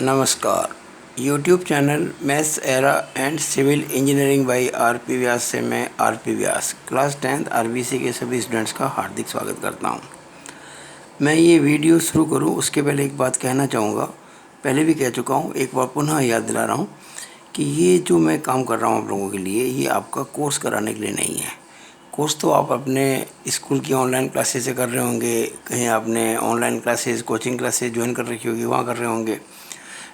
नमस्कार। YouTube चैनल maths era and civil engineering by RP. Vyas से मैं आर.पी. व्यास क्लास 10th आर.बी.सी. के सभी स्टूडेंट्स का हार्दिक स्वागत करता हूं। मैं ये वीडियो शुरू करूं उसके पहले एक बात कहना चाहूँगा। पहले भी कह चुका हूं, एक बार पुनः याद दिला रहा हूं कि ये जो मैं काम कर रहा हूं आप लोगों के लिए, ये आपका कोर्स कराने के लिए नहीं है। कोर्स तो आप अपने स्कूल की ऑनलाइन क्लासेस से कर रहे होंगे, कहीं आपने online classes coaching classes join कर रखी होगी, वहाँ कर रहे होंगे।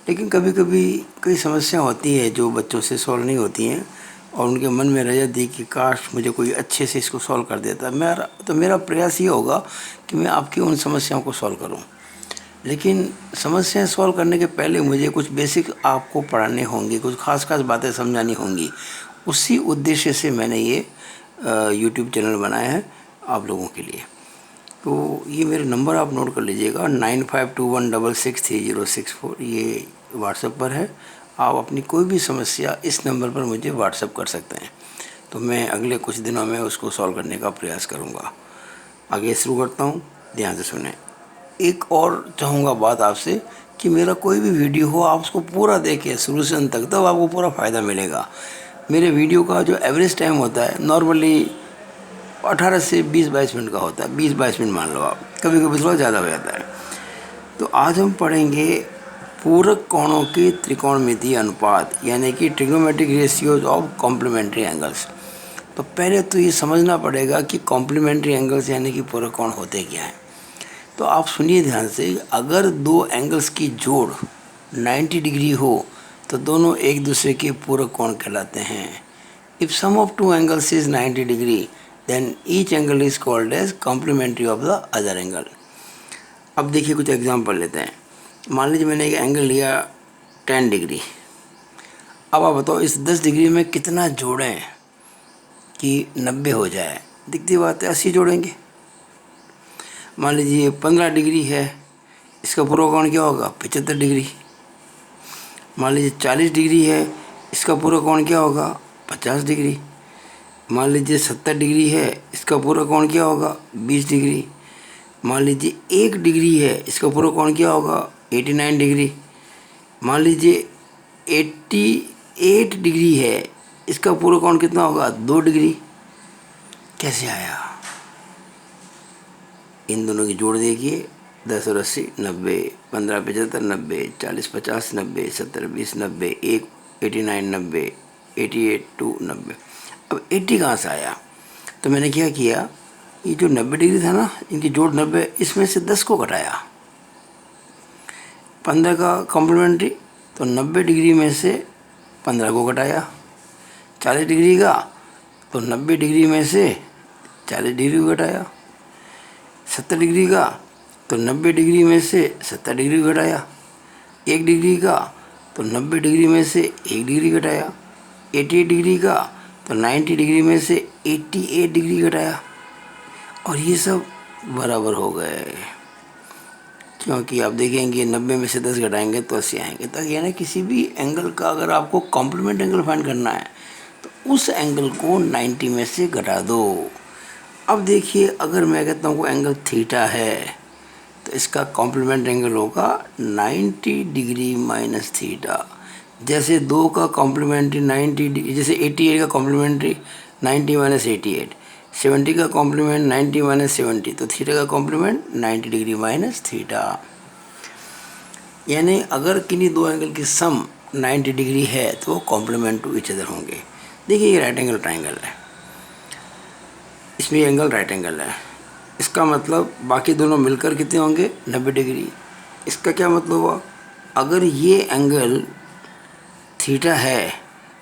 लेकिन कभी कभी कई समस्या होती है जो बच्चों से सॉल्व नहीं होती हैं और उनके मन में रह जाती है कि काश मुझे कोई अच्छे से इसको सॉल्व कर देता। मेरा प्रयास ये होगा कि मैं आपकी उन समस्याओं को सॉल्व करूं। लेकिन समस्याएं सॉल्व करने के पहले मुझे कुछ बेसिक आपको पढ़ाने होंगे, कुछ खास बातें समझानी होंगी। उसी उद्देश्य से मैंने ये यूट्यूब चैनल बनाया है आप लोगों के लिए। तो ये मेरे नंबर आप नोट कर लीजिएगा, 9521663064, ये व्हाट्सएप पर है। आप अपनी कोई भी समस्या इस नंबर पर मुझे व्हाट्सएप कर सकते हैं, तो मैं अगले कुछ दिनों में उसको सॉल्व करने का प्रयास करूँगा। आगे शुरू करता हूँ, ध्यान से सुने। एक और चाहूँगा बात आपसे कि मेरा कोई भी वीडियो हो आप उसको पूरा देखें शुरू से अंत तक, तब आपको पूरा फ़ायदा मिलेगा। मेरे वीडियो का जो एवरेज टाइम होता है नॉर्मली 18 से 20-22 मिनट का होता है, 20-22 मिनट मान लो आप, कभी कभी थोड़ा ज़्यादा हो जाता है। तो आज हम पढ़ेंगे पूरक कोणों के त्रिकोणमितीय अनुपात, यानी कि trigonometric ratios of complementary angles. तो पहले तो ये समझना पड़ेगा कि कॉम्प्लीमेंट्री एंगल्स यानी कि पूरक कोण होते क्या हैं। तो आप सुनिए ध्यान से, अगर दो एंगल्स की जोड़ 90 डिग्री हो तो दोनों एक दूसरे के पूरक कोण कहलाते हैं। If sum of two angles is 90 degree then each angle is called as complementary of the other angle। अब देखिए कुछ एग्जांपल लेते हैं। मान लीजिए मैंने एक एंगल लिया 10 डिग्री। अब आप बताओ इस 10 डिग्री में कितना जोड़ें कि 90 हो जाए। दिखती बात है, 80 जोड़ेंगे। मान लीजिए 15 डिग्री है, इसका पूरा कोण क्या होगा? 75 डिग्री। मान लीजिए 40 डिग्री है, इसका पूरा कोण क्या होगा? 50 डिग्री। मान लीजिए 70 डिग्री है, इसका पूरा कोण क्या होगा? 20 डिग्री। मान लीजिए 1 डिग्री है, इसका पूरा कोण क्या होगा? 89 डिग्री। मान लीजिए 88 डिग्री है, इसका पूरा कोण कितना होगा? 2 डिग्री। कैसे आया? इन दोनों की जोड़ देखिए, 10 और 80 90, 15 75 90, 40 50 90, 70 20 90, 1 89 90, 88 2 90। अब 80 कहाँ से आया? तो मैंने क्या किया, ये जो 90 डिग्री था ना, इनकी जोड़ 90, इसमें से 10 को घटाया। 15 का कॉम्प्लीमेंट्री, तो 90 डिग्री में से 15 को घटाया। 40 डिग्री का, तो 90 डिग्री में से 40 डिग्री को घटाया। 70 डिग्री का, तो 90 डिग्री में से 70 डिग्री को घटाया। 1 डिग्री का, तो 90 डिग्री में से 1 डिग्री घटाया। 88 डिग्री का, तो 90 डिग्री में से 88 डिग्री घटाया। और ये सब बराबर हो गए, क्योंकि आप देखेंगे 90 में से 10 घटाएंगे तो 80 आएंगे। तो यानी किसी भी एंगल का अगर आपको कॉम्प्लीमेंट एंगल फाइंड करना है तो उस एंगल को 90 में से घटा दो। अब देखिए, अगर मैं कहता हूँ वो एंगल थीटा है तो इसका कॉम्प्लीमेंट एंगल होगा 90 डिग्री माइनस थीटा। जैसे 2 का कॉम्प्लीमेंट्री 90 डिग्री, जैसे 88 का कॉम्प्लीमेंट्री 90 माइनस 88, 70 का कॉम्प्लीमेंट 90 माइनस 70, तो थीटा का कॉम्प्लीमेंट 90 डिग्री माइनस थीटा। यानी अगर किन्हीं दो एंगल की सम 90 डिग्री है तो वो कॉम्प्लीमेंट टू ईच अदर होंगे। देखिए ये राइट एंगल ट्राइंगल है, इसमें एंगल राइट एंगल है, इसका मतलब बाकी दोनों मिलकर कितने होंगे? 90 डिग्री। इसका क्या मतलब हुआ? अगर ये एंगल थीटा है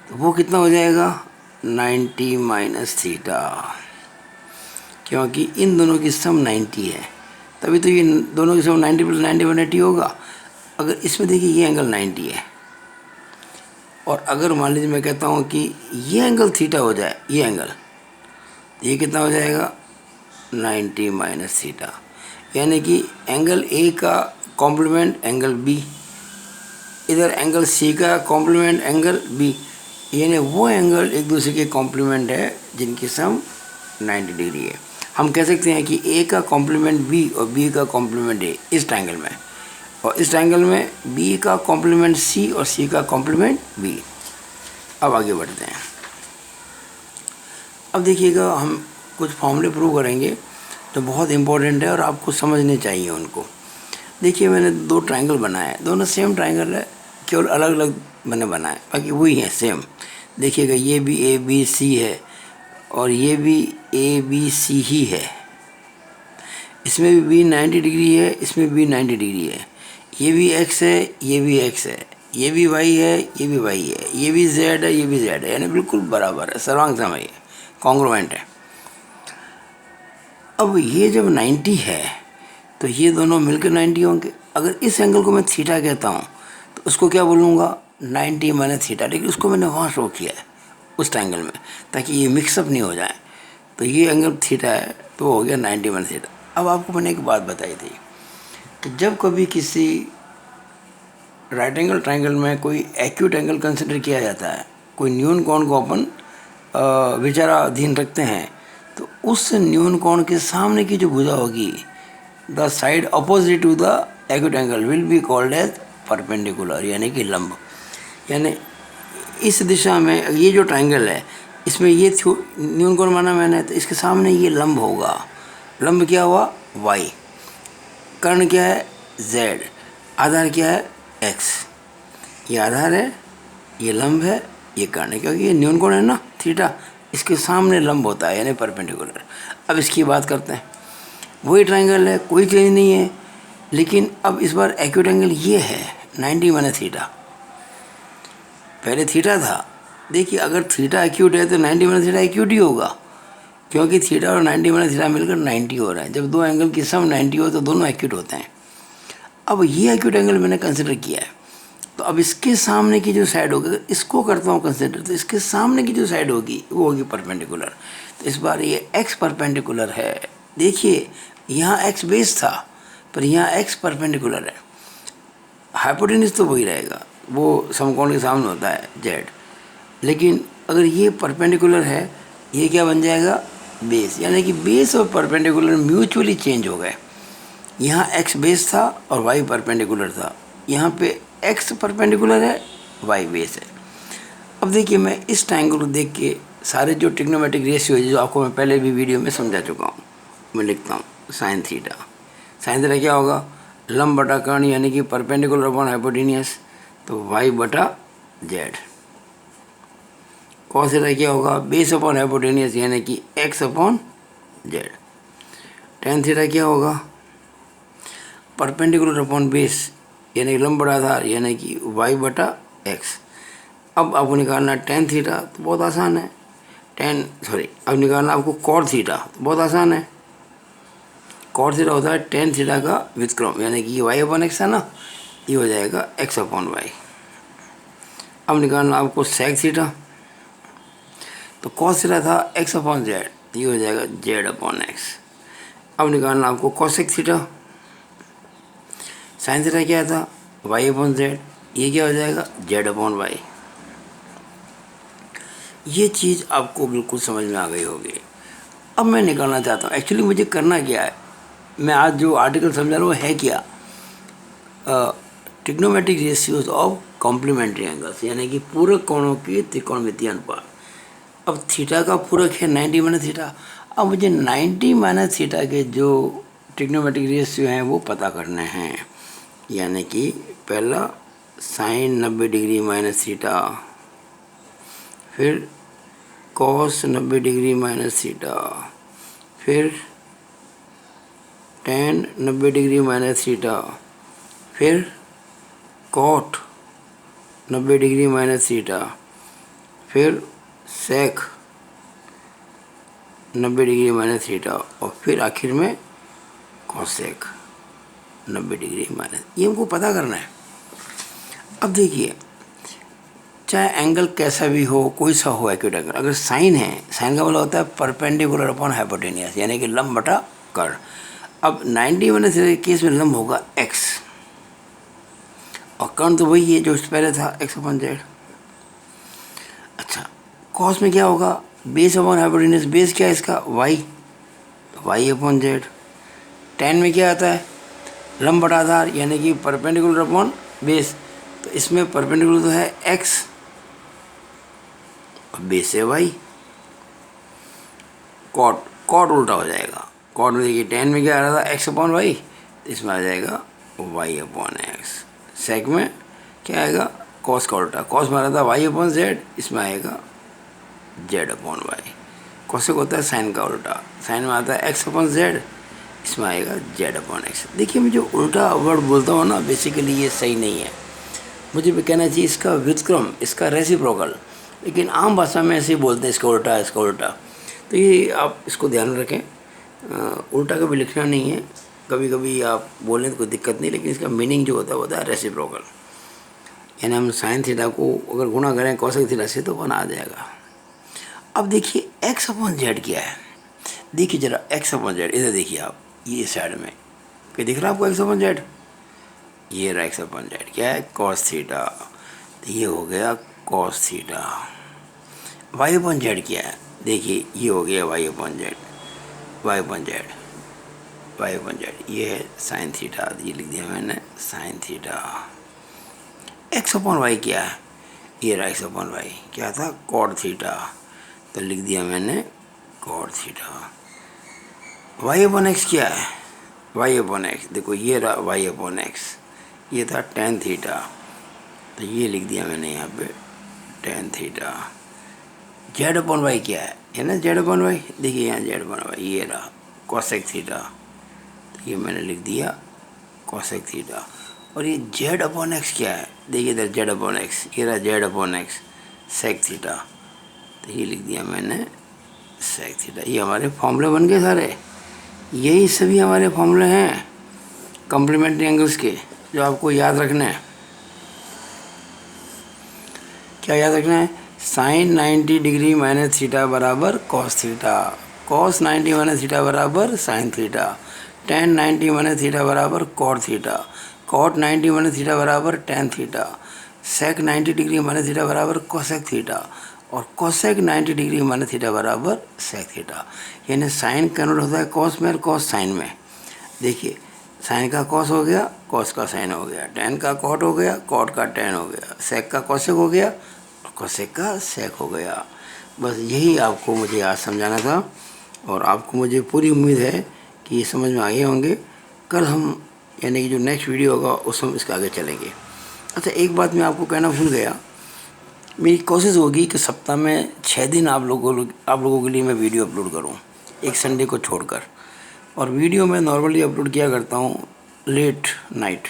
तो वो कितना हो जाएगा? 90 माइनस थीटा, क्योंकि इन दोनों की सम 90 है, तभी तो ये दोनों की सम 90 प्लस 90 180 होगा। अगर इसमें देखिए ये एंगल 90 है, और अगर मान लीजिए मैं कहता हूँ कि ये एंगल थीटा हो जाए, ये एंगल, ये कितना हो जाएगा? 90 माइनस थीटा। यानी कि एंगल ए का कॉम्प्लीमेंट एंगल बी, इधर एंगल सी का कॉम्प्लीमेंट एंगल बी, यानी वो एंगल एक दूसरे के कॉम्प्लीमेंट है जिनकी सम 90 डिग्री है। हम कह सकते हैं कि ए का कॉम्प्लीमेंट बी और बी का कॉम्प्लीमेंट ए इस ट्रायंगल में, और इस ट्रायंगल में बी का कॉम्प्लीमेंट सी और सी का कॉम्प्लीमेंट बी। अब आगे बढ़ते हैं। अब देखिएगा हम कुछ फॉर्मूले प्रूव करेंगे तो बहुत इंपॉर्टेंट है और आपको समझने चाहिए उनको। देखिए मैंने दो ट्रायंगल बनाए हैं, दोनों सेम ट्रायंगल है, केवल अलग अलग मैंने बनाए, बाकी वही है सेम। देखिएगा ये भी ए बी सी है और ये भी ए बी सी ही है। इसमें भी बी 90 डिग्री है, इसमें भी 90 डिग्री है। ये भी एक्स है, ये भी एक्स है, ये भी वाई है, ये भी वाई है, ये भी जेड है, ये भी जेड है, यानी बिल्कुल बराबर है, सर्वांग समय है, कॉन्ग्रुएंट है। अब ये जब 90 है तो ये दोनों मिलकर 90 होंगे। अगर इस एंगल को मैं थीटा कहता हूँ तो उसको क्या बोलूँगा, 90 माइनस थीटा। लेकिन उसको मैंने वहाँ शो किया है उस ट्रायंगल में, ताकि ये मिक्सअप नहीं हो जाए। तो ये एंगल थीटा है तो हो गया 90 माइनस थीटा। अब आपको मैंने एक बात बताई थी कि जब कभी किसी राइट एंगल ट्रायंगल में कोई एक्यूट एंगल कंसिडर किया जाता है, कोई न्यून कोण को अपन विचाराधीन रखते हैं, तो उस न्यून कोण के सामने की जो भुजा होगी, the side opposite to the acute angle will be called as perpendicular, यानी कि लंब। यानी इस दिशा में ये जो ट्रायंगल है इसमें ये न्यून कोण माना मैंने, तो इसके सामने ये लंब होगा। लंब क्या हुआ, वाई। कर्ण क्या है, जेड। आधार क्या है, एक्स। ये आधार है, ये लंब है, ये कर्ण है, क्योंकि ये न्यून कोण है ना थीटा, इसके सामने लंब होता है यानी परपेंडिकुलर। अब इसकी बात करते हैं। वही ट्रायंगल है, कोई चेंज नहीं है, लेकिन अब इस बार एक्यूट एंगल ये है 90 माइनस थीटा। पहले थीटा था। देखिए अगर थीटा एक्यूट है तो 90 माइनस थीटा एक्यूट ही होगा, क्योंकि थीटा और 90 माइनस थीटा मिलकर 90 हो रहा है। जब दो एंगल की सम 90 हो तो दोनों एक्यूट होते हैं। अब ये एक्यूट एंगल मैंने कंसिडर किया है, तो अब इसके सामने की जो साइड होगी, अगर इसको करता हूँ कंसिडर, तो इसके सामने की जो साइड होगी वो होगी परपेंडिकुलर। तो इस बार ये एक्स परपेंडिकुलर है। देखिए यहाँ एक्स बेस था, पर यहाँ एक्स परपेंडिकुलर है। हाइपोटेन्यूज तो वही रहेगा, वो समकोण के सामने होता है जेड। लेकिन अगर ये परपेंडिकुलर है, ये क्या बन जाएगा, बेस। यानी कि बेस और परपेंडिकुलर म्यूचुअली चेंज हो गए। यहाँ एक्स बेस था और वाई परपेंडिकुलर था, यहाँ पे एक्स परपेंडिकुलर है, वाई बेस है। अब देखिए मैं इस ट्रायंगल को देख के सारे जो ट्रिग्नोमेट्रिक रेशियो है, जो आपको मैं पहले भी वीडियो में समझा चुका हूँ, मैं लिखता हूँ साइन थीटा। साइन थीटा क्या होगा, लंब बटा कर्ण, यानी कि परपेंडिकुलर अपॉन हाइपोटेनियस, तो वाई बटा जेड। कॉस थीटा क्या होगा, बेस अपॉन हाइपोटेनियस, यानी कि x upon Z. Tan theta क्या होगा, परपेंडिकुलर अपॉन बेस, यानी लंब बटा आधार, यानी कि वाई बटा एक्स। अब आपको निकालना टेन थीटा, तो बहुत आसान है। अब निकालना आपको कॉट थीटा, तो बहुत आसान है। कॉट थीटा होता है टेन थीटा का व्युत्क्रम, यानी कि ये वाई अपॉन एक्स है ना, ये हो जाएगा एक्स अपॉन वाई। अब निकालना आपको सेक थीटा, तो कॉस थीटा था एक्स अपॉन जेड, ये हो जाएगा जेड अपॉन एक्स। अब निकालना आपको कॉसेक थीटा। साइन थीटा क्या था, वाई अपॉन जेड, ये क्या हो जाएगा, जेड अपॉन वाई। ये चीज़ आपको बिल्कुल समझ में आ गई होगी। अब मैं निकालना चाहता हूँ, एक्चुअली मुझे करना क्या है, मैं आज जो आर्टिकल समझा रहा हूँ है क्या, trigonometric ratios of complementary angles, यानी कि पूरक कोणों की त्रिकोणमितीय अनुपात। अब थीटा का पूरक है 90 माइनस थीटा। अब मुझे 90 माइनस थीटा के जो ट्रिग्नोमेट्रिक रेशियो हैं वो पता करने हैं, यानी कि पहला साइन 90 डिग्री माइनस थीटा, फिर कॉस 90 डिग्री माइनस थीटा, फिर टेन 90 डिग्री माइनस थीटा, फिर कॉट 90 डिग्री माइनस थीटा, फिर सेक 90 डिग्री माइनस थीटा, और फिर आखिर में कॉसेक 90 डिग्री माइनस। ये हमको पता करना है। अब देखिए चाहे एंगल कैसा भी हो, कोई सा हो एक्यूट एंगल, अगर साइन है, साइन का मतलब होता है परपेंडिकुलर अपॉन हाइपोटेनियस, यानी कि लंब बटा कर्ण। अब 90 माइनस थीटा के केस में लंब होगा एक्स, और कर्ण तो वही है जो पहले था एक्स अपॉन जेड। अच्छा, कॉस में क्या होगा, बेस अपॉन हाइपोटेनियस, बेस क्या है इसका, Y, Y upon Z. Tan में क्या आता है, लंब बटा आधार यानी कि परपेंडिकुलर अपॉन बेस। तो इसमें परपेंडिकुलर तो है x और बेस है y। कॉट कॉट उल्टा हो जाएगा। कॉट में देखिए टेन में क्या आ रहा था x अपॉन वाई, तो इसमें आ जाएगा y अपॉन एक्स। सेक में क्या आएगा कॉस का उल्टा, कॉस में आ रहा था y अपॉन जेड, इसमें आएगा z अपॉन वाई। कॉसेक होता है साइन का उल्टा, साइन में आता है x अपॉन जेड, इसमें आएगा z अपॉन एक्स। देखिए मैं जो उल्टा वर्ड बोलता हूँ ना बेसिकली ये सही नहीं है, मुझे भी कहना चाहिए इसका व्युत्क्रम, इसका रेसिप्रोकल, लेकिन आम भाषा में ऐसे ही बोलते हैं इसका उल्टा इसका उल्टा। तो ये आप इसको ध्यान में रखें, उल्टा कभी लिखना नहीं है। कभी कभी आप बोलें तो कोई दिक्कत नहीं, लेकिन इसका मीनिंग जो होता है रेसिप्रोकल। यानी हम साइन थीटा को अगर गुणा करें कोसेक थीटा से तो 1 आ जाएगा। अब देखिए एक्स अपॉन जेड क्या है, देखिए जरा एक्स अपॉन जेड, इधर देखिए आप ये साइड में क्या दिख रहा है आपको एक्स अपॉन जेड, ये रहा एक्स अपॉन जेड क्या है कॉस थीटा, तो ये हो गया cos theta. Y upon Z क्या है, देखिए ये हो गया Y upon Z, Y upon Z, Y upon Z, ये है साइन थीटा, ये लिख दिया मैंने sine theta. X upon Y क्या है, ये रहा एक्स अपॉन वाई क्या था कॉट थीटा, तो लिख दिया मैंने cot theta. Y upon X क्या है, वाई अपॉन एक्स, देखो ये रहा वाई अपॉन एक्स, ये था टेन थीटा, तो ये लिख दिया मैंने यहाँ पे tan theta. Z upon Y क्या है ना जेड अपॉन वाई, देखिए यहाँ जेड अपॉन वाई ये रहा कॉसेक थीटा, तो ये मैंने लिख दिया कॉसेक थीटा। और ये जेड अपॉन एक्स क्या है, देखिए इधर जेड अपॉन एक्स, ये रहा Z upon X sec theta, तो ये लिख दिया मैंने सेक थीटा। ये हमारे फॉर्मूले बन गए सारे, यही सभी हमारे फॉर्मूले हैं कॉम्प्लीमेंट्री एंगल्स के, जो आपको याद रखना है। क्या याद रखना है, साइन 90 डिग्री माइनस थीटा बराबर cos theta, cos 90 minus theta बराबर sine theta, tan 90 minus theta बराबर cot theta, cot 90 minus theta बराबर tan theta, sec 90 degree minus theta बराबर कोसेक थीटा, और कोसेक 90 डिग्री माइनस थीटा बराबर sec theta. यानी sine convert होता है cos में और कॉस साइन में। देखिए साइन का कॉस हो गया, कॉस का साइन हो गया, टेन का कॉट हो गया, कॉट का टेन हो गया, सेक का कोसेक हो गया, कोसेक का सेक हो गया। बस यही आपको मुझे आज समझाना था, और आपको मुझे पूरी उम्मीद है कि ये समझ में आए होंगे। कल हम यानी कि जो नेक्स्ट वीडियो होगा उसमें इसके आगे चलेंगे। अच्छा एक बात मैं आपको कहना भूल गया, मेरी कोशिश होगी कि सप्ताह में 6 दिन आप लोगों के लिए मैं वीडियो अपलोड करूं, एक संडे को छोड़कर। और वीडियो मैं नॉर्मली अपलोड किया करता हूं लेट नाइट,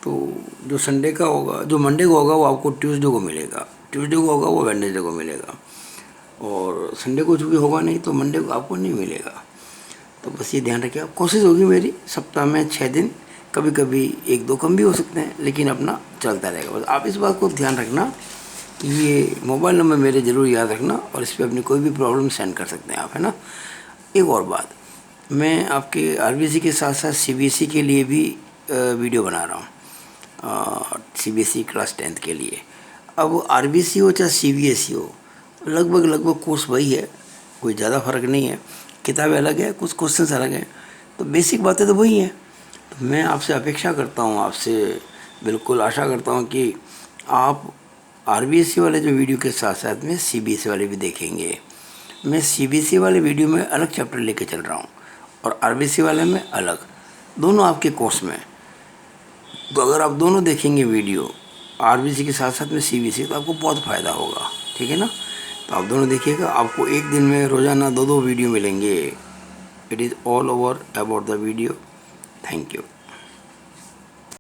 तो जो संडे का होगा, जो मंडे को होगा वो आपको ट्यूसडे को मिलेगा, ट्यूसडे को होगा वो वेडनेसडे को मिलेगा, और संडे को जो भी होगा नहीं तो मंडे को आपको नहीं मिलेगा। तो बस ये ध्यान रखिए, कोशिश होगी मेरी सप्ताह में 6 दिन, कभी कभी 1-2 कम भी हो सकते हैं, लेकिन अपना चलता रहेगा। बस आप इस बात को ध्यान रखना कि ये मोबाइल नंबर मेरे ज़रूर याद रखना, और इस पर अपनी कोई भी प्रॉब्लम सेंड कर सकते हैं आप, है ना। एक और बात, मैं आपके आरबीसी के साथ साथ सीबीएसई के लिए भी वीडियो बना रहा हूँ, सीबीएसई क्लास 10th के लिए। अब आरबीसी हो चाहे सीबीएसई हो, लगभग कोर्स वही है, कोई ज़्यादा फर्क नहीं है, किताबें अलग है, कुछ क्वेश्चंस अलग हैं, तो बेसिक बातें तो वही हैं। तो मैं आपसे अपेक्षा करता हूँ, आपसे बिल्कुल आशा करता हूँ कि आप आरबीएसई वाले जो वीडियो के साथ साथ में सीबीएसई वाले भी देखेंगे। मैं सीबीएसई वाले वीडियो में अलग चैप्टर लेके चल रहा हूँ, और आरबीएसई वाले में अलग, दोनों आपके कोर्स में। तो अगर आप दोनों देखेंगे वीडियो, आरबीएसई के साथ साथ में सीबीएसई, तो आपको बहुत फ़ायदा होगा, ठीक है ना। तो आप दोनों देखिएगा, आपको एक दिन में रोज़ाना 2-2 वीडियो मिलेंगे। It is all over about the video. Thank you.